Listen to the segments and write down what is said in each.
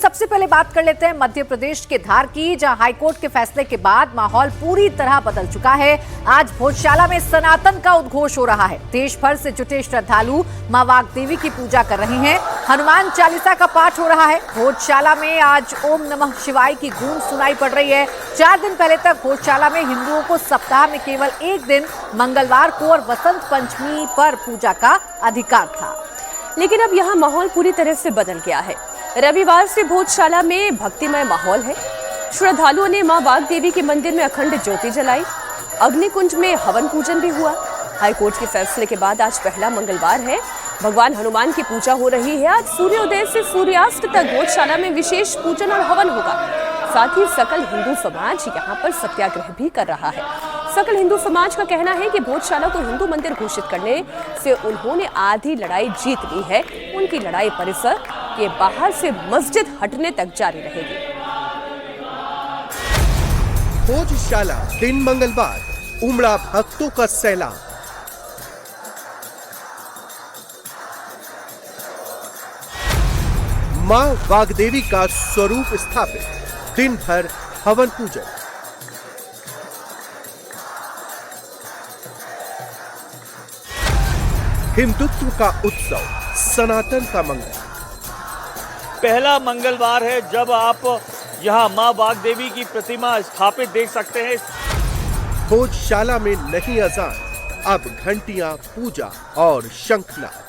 सबसे पहले बात कर लेते हैं मध्य प्रदेश के धार की, जहां हाईकोर्ट के फैसले के बाद माहौल पूरी तरह बदल चुका है। आज भोजशाला में सनातन का उद्घोष हो रहा है। देश भर से जुटे श्रद्धालु मां वाग्देवी की पूजा कर रहे हैं। हनुमान चालीसा का पाठ हो रहा है। भोजशाला में आज ओम नमः शिवाय की गूंज सुनाई पड़ रही है। 4 दिन पहले तक भोजशाला में हिंदुओं को सप्ताह में केवल एक दिन मंगलवार को और वसंत पंचमी पर पूजा का अधिकार था, लेकिन अब यहाँ माहौल पूरी तरह से बदल गया है। रविवार से भोजशाला में भक्तिमय माहौल है। श्रद्धालुओं ने मां वाग्देवी के मंदिर में अखंड ज्योति जलाई। अग्निकुंज में हवन पूजन भी हुआ। हाईकोर्ट के फैसले के बाद आज पहला मंगलवार है। भगवान हनुमान की पूजा हो रही है। आज सूर्योदय से सूर्यास्त तक भोजशाला में विशेष पूजन और हवन होगा। साथ ही सकल हिंदू समाज यहाँ पर सत्याग्रह भी कर रहा है। सकल हिंदू समाज का कहना है कि भोजशाला को हिंदू मंदिर घोषित करने से उन्होंने आधी लड़ाई जीत ली है। उनकी लड़ाई परिसर के बाहर से मस्जिद हटने तक जारी रहेगी। भोजशाला दिन मंगलवार, उमड़ा भक्तों का सैलाब। मां वाग्देवी का स्वरूप स्थापित, दिन भर हवन पूजन। हिंदुत्व का उत्सव, सनातन का मंगल। पहला मंगलवार है जब आप यहाँ मां वाग्देवी की प्रतिमा स्थापित देख सकते हैं। भोजशाला में नहीं अजान, अब घंटियां, पूजा और शंखनाद।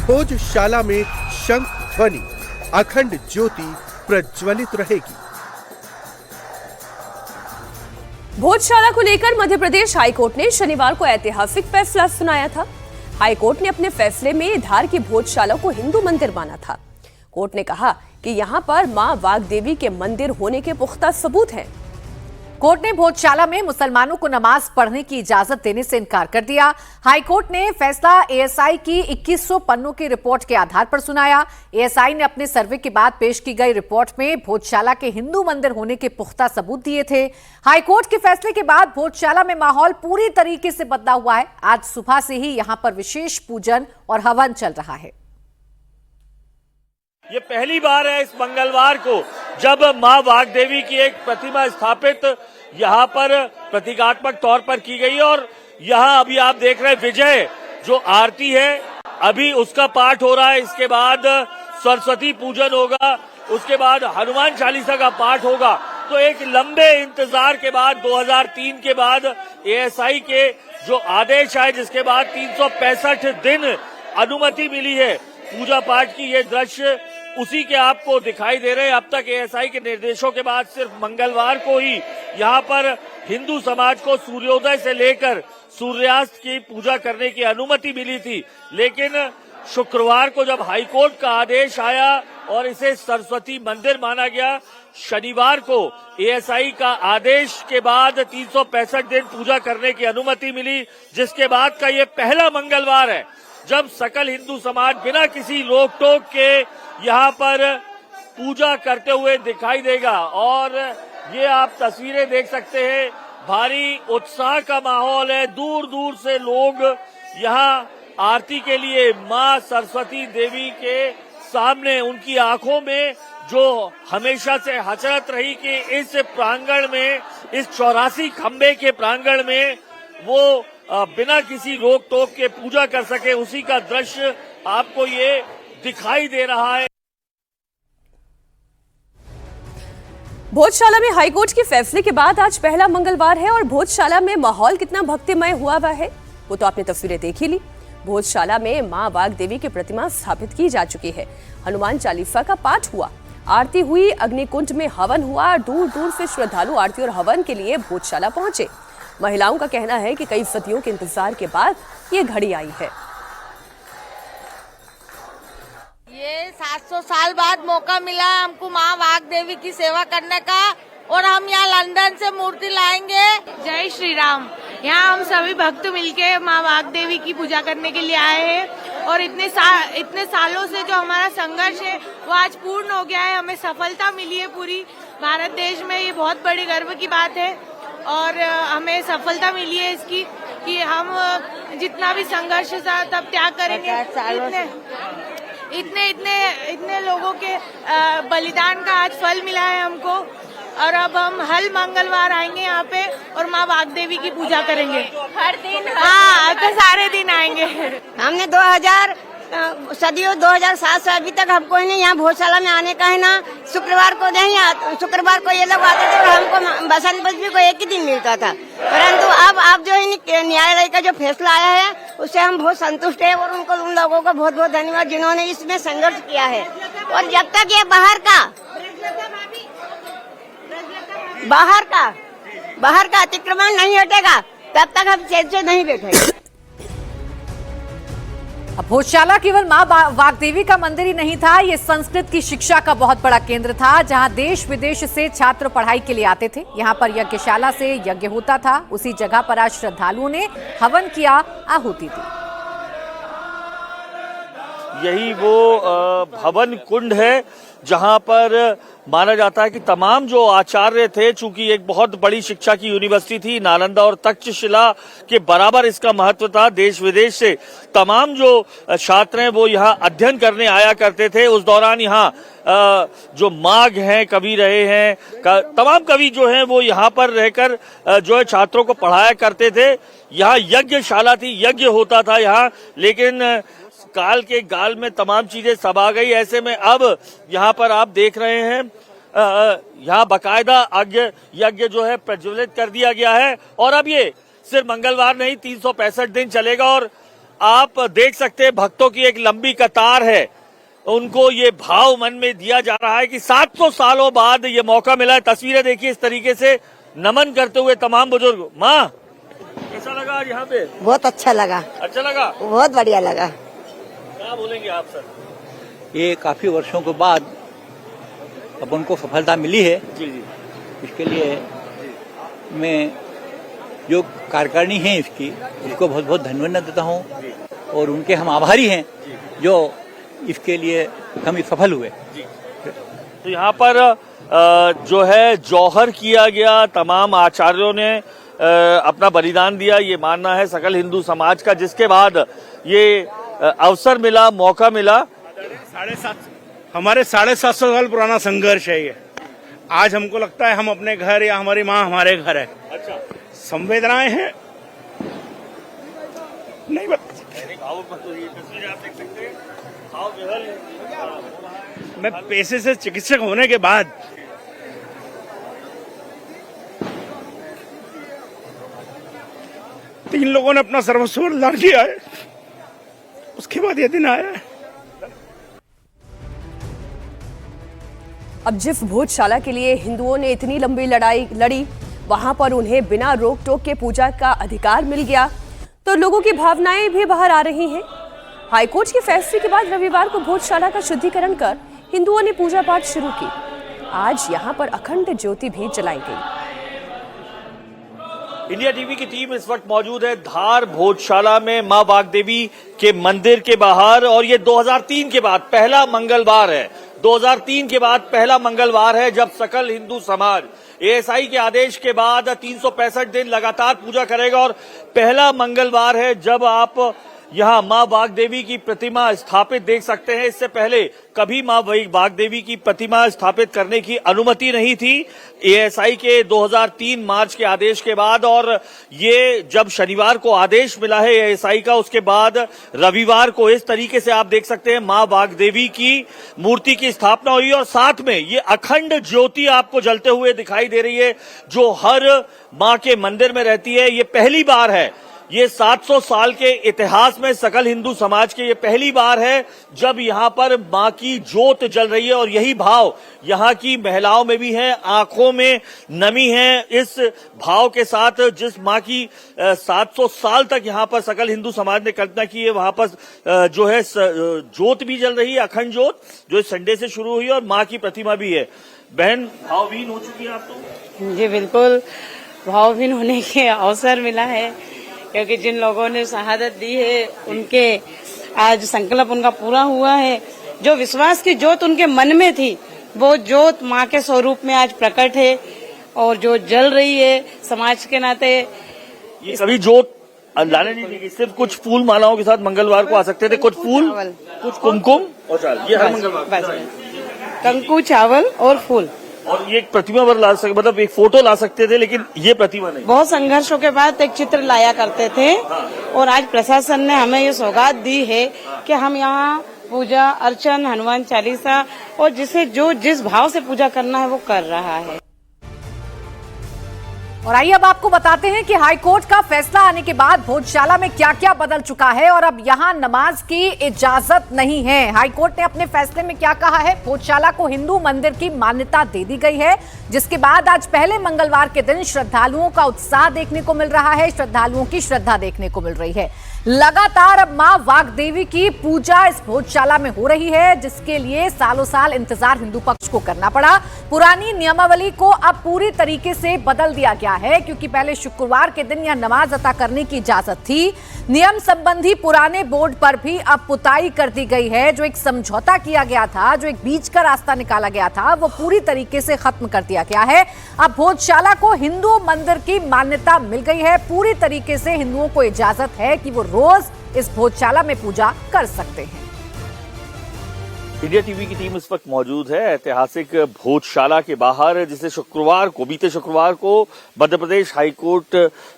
भोजशाला में शंख ध्वनि, अखंड ज्योति प्रज्वलित रहेगी। भोजशाला को लेकर मध्य प्रदेश हाईकोर्ट ने शनिवार को ऐतिहासिक फैसला सुनाया था। हाईकोर्ट ने अपने फैसले में धार की भोजशाला को हिंदू मंदिर माना था। कोर्ट ने कहा कि यहां पर मां वाग्देवी के मंदिर होने के पुख्ता सबूत हैं। कोर्ट ने भोजशाला में मुसलमानों को नमाज पढ़ने की इजाजत देने से इनकार कर दिया। हाईकोर्ट ने फैसला एएसआई की 2100 पन्नों की रिपोर्ट के आधार पर सुनाया। एएसआई ने अपने सर्वे के बाद पेश की गई रिपोर्ट में भोजशाला के हिंदू मंदिर होने के पुख्ता सबूत दिए थे। हाईकोर्ट के फैसले के बाद भोजशाला में माहौल पूरी तरीके से बदला हुआ है। आज सुबह से ही यहां पर विशेष पूजन और हवन चल रहा है। ये पहली बार है इस मंगलवार को जब मां वाग्देवी की एक प्रतिमा स्थापित यहाँ पर प्रतीकात्मक तौर पर की गई और यहाँ अभी आप देख रहे हैं विजय जो आरती है अभी उसका पाठ हो रहा है। इसके बाद सरस्वती पूजन होगा, उसके बाद हनुमान चालीसा का पाठ होगा। तो एक लंबे इंतजार के बाद 2003 के बाद एएसआई के जो आदेश आए जिसके बाद 365 दिन अनुमति मिली है पूजा पाठ की, ये दृश्य उसी के आपको दिखाई दे रहे हैं। अब तक एएसआई के निर्देशों के बाद सिर्फ मंगलवार को ही यहाँ पर हिंदू समाज को सूर्योदय से लेकर सूर्यास्त की पूजा करने की अनुमति मिली थी, लेकिन शुक्रवार को जब हाईकोर्ट का आदेश आया और इसे सरस्वती मंदिर माना गया, शनिवार को एएसआई का आदेश के बाद 365 दिन पूजा करने की अनुमति मिली, जिसके बाद का ये पहला मंगलवार है जब सकल हिंदू समाज बिना किसी रोक टोक के यहाँ पर पूजा करते हुए दिखाई देगा। और ये आप तस्वीरें देख सकते हैं, भारी उत्साह का माहौल है। दूर दूर से लोग यहाँ आरती के लिए मां सरस्वती देवी के सामने, उनकी आंखों में जो हमेशा से हसरत रही कि इस प्रांगण में, इस 84 खंबे के प्रांगण में वो बिना किसी रोक टोक के पूजा कर सके, उसी का दृश्य आपको ये दिखाई दे रहा है। भोजशाला में हाईकोर्ट के फैसले के बाद आज पहला मंगलवार है और भोजशाला में माहौल कितना भक्तिमय हुआ है वो तो आपने तस्वीरें देख ही ली। भोजशाला में मां वाग्देवी की प्रतिमा स्थापित की जा चुकी है। हनुमान चालीसा का पाठ हुआ, आरती हुई, अग्निकुंज में हवन हुआ। दूर दूर से श्रद्धालु आरती और हवन के लिए भोजशाला पहुंचे। महिलाओं का कहना है कि कई सदियों के इंतजार के बाद ये घड़ी आई है। ये 700 साल बाद मौका मिला हमको मां वाग्देवी की सेवा करने का और हम यहाँ लंदन से मूर्ति लाएंगे। जय श्री राम। यहाँ हम सभी भक्त मिलके मां वाग्देवी की पूजा करने के लिए आए हैं और इतने सालों से जो हमारा संघर्ष है वो आज पूर्ण हो गया है। हमें सफलता मिली है पूरी भारत देश में। ये बहुत बड़ी गर्व की बात है और हमें सफलता मिली है इसकी कि हम जितना भी संघर्ष था तब त्याग करेंगे। इतने लोगों के बलिदान का आज फल मिला है हमको, और अब हम हर मंगलवार आएंगे यहाँ पे और माँ वाग्देवी की पूजा करेंगे हर दिन। हाँ, तो सारे दिन आएंगे। हमने 2000 2007 से अभी तक हमको नहीं यहाँ भोजशाला में आने का है ना। शुक्रवार को शुक्रवार को ये लोग आते थे और हमको बसंत पंचमी को एक ही दिन मिलता था, परंतु अब जो है न्यायालय का जो फैसला आया है उससे हम बहुत संतुष्ट है और उन लोगों को बहुत बहुत धन्यवाद जिन्होंने इसमें संघर्ष किया है। और जब तक ये बाहर का अतिक्रमण नहीं हटेगा तब तक हम चैन से नहीं बैठेंगे। अब भोजशाला केवल मां वाग्देवी का मंदिर ही नहीं था, ये संस्कृत की शिक्षा का बहुत बड़ा केंद्र था, जहां देश विदेश से छात्र पढ़ाई के लिए आते थे। यहां पर यज्ञशाला से यज्ञ होता था। उसी जगह पर आज श्रद्धालुओं ने हवन किया, आहुति दी। यही वो भवन कुंड है जहां पर माना जाता है कि तमाम जो आचार्य थे, चूंकि एक बहुत बड़ी शिक्षा की यूनिवर्सिटी थी, नालंदा और तक्षशिला के बराबर इसका महत्व था। देश विदेश से तमाम जो छात्र हैं वो यहाँ अध्ययन करने आया करते थे। उस दौरान यहाँ जो माघ हैं कवि रहे हैं, तमाम कवि जो हैं वो यहाँ पर रहकर जो है छात्रों को पढ़ाया करते थे। यहाँ यज्ञशाला थी, यज्ञ होता था यहाँ, लेकिन काल के गाल में तमाम चीजें समा गई। ऐसे में अब यहाँ पर आप देख रहे हैं यहाँ बकायदा यज्ञ जो है प्रज्वलित कर दिया गया है और अब ये सिर्फ मंगलवार नहीं 365 दिन चलेगा। और आप देख सकते हैं भक्तों की एक लंबी कतार है, उनको ये भाव मन में दिया जा रहा है कि 700 सालों बाद ये मौका मिला है। तस्वीरें देखिए इस तरीके से नमन करते हुए तमाम बुजुर्ग। माँ, कैसा लगा आज यहाँ पे? बहुत अच्छा लगा। अच्छा लगा? बहुत बढ़िया लगा। क्या बोलेंगे आप सर? ये काफी वर्षों के बाद अपन को सफलता मिली है। जी जी। इसके लिए मैं जो कार्यकारिणी है इसकी, उसको बहुत बहुत धन्यवाद देता हूँ और उनके हम आभारी हैं जो इसके लिए हम सफल हुए। तो यहाँ पर जो है जौहर किया गया, तमाम आचार्यों ने अपना बलिदान दिया, ये मानना है सकल हिंदू समाज का, जिसके बाद ये अवसर मिला, मौका मिला। हमारे 750 साल पुराना संघर्ष है ये। आज हमको लगता है हम अपने घर या हमारी माँ हमारे घर है। अच्छा, संवेदनाएं हैं नहीं मैं पेशे से चिकित्सक होने के बाद तीन लोगों ने अपना सर्वस्व बलिदान किया है, उसके बाद ये दिन आया है। अब जिस भोजशाला के लिए हिंदुओं ने इतनी लंबी लड़ाई लड़ी, वहां पर उन्हें बिना रोक टोक के पूजा का अधिकार मिल गया, तो लोगों की भावनाएं भी बाहर आ रही हैं। हाईकोर्ट के फैसले के बाद रविवार को भोजशाला का शुद्धिकरण कर हिंदुओं ने पूजा पाठ शुरू की। आज यहां पर अखंड ज्योति भी जलाई गई। इंडिया टीवी की टीम इस वक्त मौजूद है धार भोजशाला में मां वाग्देवी के मंदिर के बाहर, और ये 2003 के बाद पहला मंगलवार है। 2003 के बाद पहला मंगलवार है जब सकल हिंदू समाज एएसआई के आदेश के बाद 365 दिन लगातार पूजा करेगा, और पहला मंगलवार है जब आप यहाँ मां वाग्देवी की प्रतिमा स्थापित देख सकते हैं। इससे पहले कभी मां वाग्देवी की प्रतिमा स्थापित करने की अनुमति नहीं थी एएसआई के 2003 मार्च के आदेश के बाद, और ये जब शनिवार को आदेश मिला है एएसआई का, उसके बाद रविवार को इस तरीके से आप देख सकते हैं मां वाग्देवी की मूर्ति की स्थापना हुई, और साथ में ये अखंड ज्योति आपको जलते हुए दिखाई दे रही है जो हर मां के मंदिर में रहती है। ये पहली बार है, ये 700 साल के इतिहास में सकल हिंदू समाज के ये पहली बार है जब यहाँ पर मां की ज्योत जल रही है, और यही भाव यहाँ की महिलाओं में भी है, आंखों में नमी है इस भाव के साथ जिस मां की 700 साल तक यहाँ पर सकल हिंदू समाज ने कल्पना की है। वहां पर जो है ज्योत भी जल रही है, अखंड ज्योत जो संडे से शुरू हुई, और मां की प्रतिमा भी है। बहन, भावहीन हो चुकी है आप तो? जी बिल्कुल, भावहीन होने के अवसर मिला है, क्योंकि जिन लोगों ने शहादत दी है उनके आज संकल्प उनका पूरा हुआ है। जो विश्वास की ज्योत उनके मन में थी वो ज्योत मां के स्वरूप में आज प्रकट है, और जो जल रही है समाज के नाते। ये कभी ज्योत लाने नहीं देगी, सिर्फ कुछ फूल मालाओं के साथ मंगलवार को आ सकते थे, कुछ फूल, कुछ कुमकुम और चावल, ये हर मंगलवार कंकु, चावल और फूल। और ये एक प्रतिमा पर ला सकते, मतलब एक फोटो ला सकते थे, लेकिन ये प्रतिमा नहीं। बहुत संघर्षों के बाद एक चित्र लाया करते थे और आज प्रशासन ने हमें ये सौगात दी है कि हम यहाँ पूजा अर्चन, हनुमान चालीसा और जिसे जो जिस भाव से पूजा करना है वो कर रहा है। और आइए अब आपको बताते हैं कि हाईकोर्ट का फैसला आने के बाद भोजशाला में क्या क्या बदल चुका है और अब यहां नमाज की इजाजत नहीं है। हाईकोर्ट ने अपने फैसले में क्या कहा है? भोजशाला को हिंदू मंदिर की मान्यता दे दी गई है, जिसके बाद आज पहले मंगलवार के दिन श्रद्धालुओं का उत्साह देखने को मिल रहा है, श्रद्धालुओं की श्रद्धा देखने को मिल रही है। लगातार अब मां वाग्देवी की पूजा इस भोजशाला में हो रही है, जिसके लिए सालों साल इंतजार हिंदू पक्ष को करना पड़ा। पुरानी नियमावली को अब पूरी तरीके से बदल दिया गया है, क्योंकि पहले शुक्रवार के दिन यह नमाज अता करने की इजाजत थी। नियम संबंधी पुराने बोर्ड पर भी अब पुताई कर दी गई है। जो एक समझौता किया गया था, जो एक बीच का रास्ता निकाला गया था, वो पूरी तरीके से खत्म कर दिया गया है। अब भोजशाला को हिंदू मंदिर की मान्यता मिल गई है। पूरी तरीके से हिंदुओं को इजाजत है कि वो रोज इस भोजशाला में पूजा कर सकते हैं। इंडिया टीवी की टीम इस वक्त मौजूद है ऐतिहासिक भोजशाला के बाहर, जिसे बीते शुक्रवार को मध्य प्रदेश हाईकोर्ट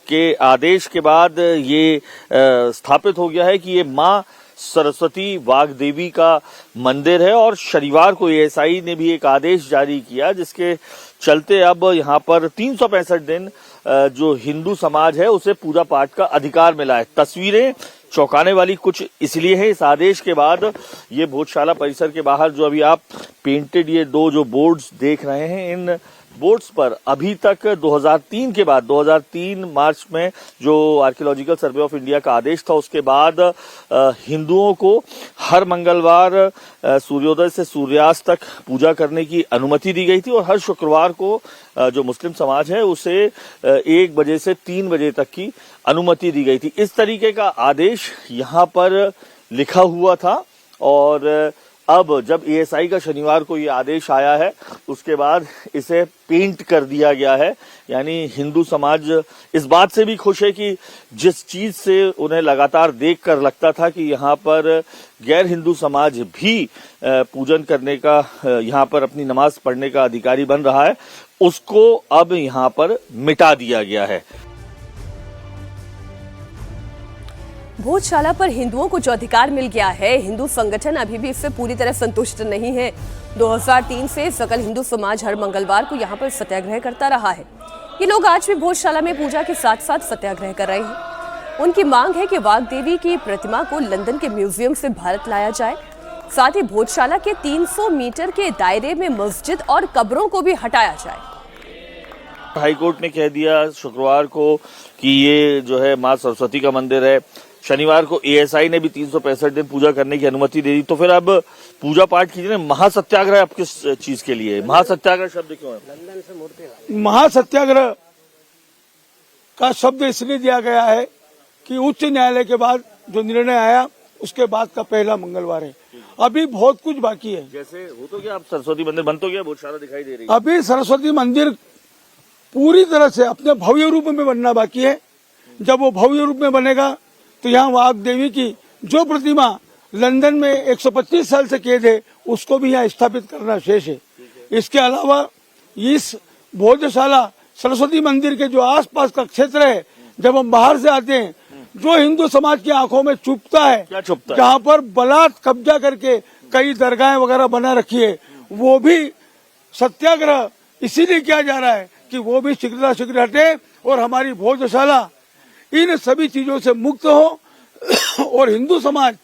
के आदेश के बाद ये स्थापित हो गया है कि ये मां सरस्वती वाग्देवी का मंदिर है। और शनिवार को एएसआई ने भी एक आदेश जारी किया, जिसके चलते अब यहाँ पर 365 दिन जो हिंदू समाज है उसे पूजा पाठ का अधिकार मिला है। तस्वीरें चौंकाने वाली कुछ इसलिए है, इस आदेश के बाद ये भोजशाला परिसर के बाहर जो अभी आप पेंटेड ये दो जो बोर्ड्स देख रहे हैं, इन बोर्ड्स पर अभी तक 2003 के बाद 2003 मार्च में जो आर्कियोलॉजिकल सर्वे ऑफ इंडिया का आदेश था, उसके बाद हिंदुओं को हर मंगलवार सूर्योदय से सूर्यास्त तक पूजा करने की अनुमति दी गई थी और हर शुक्रवार को जो मुस्लिम समाज है उसे 1 बजे से 3 बजे तक की अनुमति दी गई थी। इस तरीके का आदेश यहाँ पर लिखा हुआ था और अब जब एएसआई का शनिवार को ये आदेश आया है, उसके बाद इसे पेंट कर दिया गया है। यानी हिंदू समाज इस बात से भी खुश है कि जिस चीज से उन्हें लगातार देखकर लगता था कि यहाँ पर गैर हिंदू समाज भी पूजन करने का, यहाँ पर अपनी नमाज पढ़ने का अधिकारी बन रहा है, उसको अब यहाँ पर मिटा दिया गया है। भोजशाला पर हिंदुओं को जो अधिकार मिल गया है, हिंदू संगठन अभी भी इससे पूरी तरह संतुष्ट नहीं है। 2003 से सकल हिंदू समाज हर मंगलवार को यहाँ पर सत्याग्रह करता रहा है। ये लोग आज भी भोजशाला में पूजा के साथ साथ सत्याग्रह कर रहे हैं। उनकी मांग है कि वाग्देवी की प्रतिमा को लंदन के म्यूजियम से भारत लाया जाए। साथ ही भोजशाला के 300 मीटर के दायरे में मस्जिद और कब्रों को भी हटाया जाए। हाईकोर्ट ने कह दिया शुक्रवार को कि ये जो है मां सरस्वती का मंदिर है। शनिवार को एएसआई ने भी 365 दिन पूजा करने की अनुमति दे दी। तो फिर अब पूजा पाठ कीजिए। महासत्याग्रह अब किस चीज के लिए? महासत्याग्रह शब्द क्यों है? महासत्याग्रह का शब्द इसलिए दिया गया है कि उच्च न्यायालय के बाद जो निर्णय आया उसके बाद का पहला मंगलवार है। अभी बहुत कुछ बाकी है। जैसे हो तो गया, अब सरस्वती मंदिर बन तो गया, भोजशाला दिखाई दे रही है। अभी सरस्वती मंदिर पूरी तरह से अपने भव्य रूप में बनना बाकी है। जब वो भव्य रूप में बनेगा तो यहाँ वाग्देवी की जो प्रतिमा लंदन में 125 साल से कैद है उसको भी यहाँ स्थापित करना शेष है। इसके अलावा इस भोजशाला सरस्वती मंदिर के जो आसपास का क्षेत्र है, जब हम बाहर से आते हैं, जो हिंदू समाज की आंखों में चुभता है, जहाँ पर बलात् कब्जा करके कई दरगाहें वगैरह बना रखी है, वो भी सत्याग्रह इसीलिए किया जा रहा है कि वो भी शीघ्र हटे और हमारी भोजशाला इन सभी चीजों से मुक्त हो और हिंदू समाज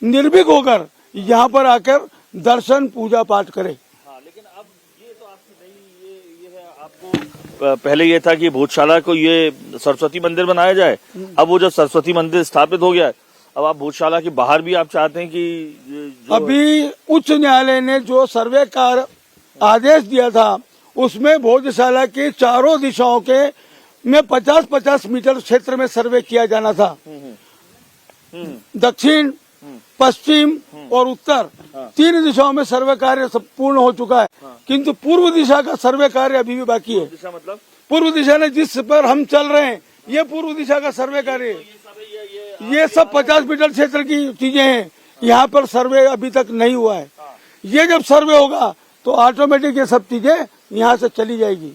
निर्भीक होकर यहाँ पर आकर दर्शन पूजा पाठ करे। लेकिन अब ये तो आपकी नई ये है, आपको पहले ये था कि भोजशाला को ये सरस्वती मंदिर बनाया जाए। अब वो जब सरस्वती मंदिर स्थापित हो गया है, अब आप भोजशाला के बाहर भी आप चाहते हैं कि अभी उच्च न्यायालय ने जो सर्वे का आदेश दिया था उसमें भोजशाला के चारों दिशाओं के में 50-50 मीटर क्षेत्र में सर्वे किया जाना था। दक्षिण, पश्चिम और उत्तर 3 दिशाओं में सर्वे कार्य पूर्ण हो चुका है, किंतु पूर्व दिशा का सर्वे कार्य अभी भी बाकी है। दिशा मतलब पूर्व दिशा ने जिस पर हम चल रहे हैं ये पूर्व दिशा का सर्वे कार्य, ये सब 50 मीटर क्षेत्र की चीजें हैं। यहाँ पर सर्वे अभी तक नहीं हुआ है। ये जब सर्वे होगा तो ऑटोमेटिक ये सब चीजें यहाँ से चली जाएगी।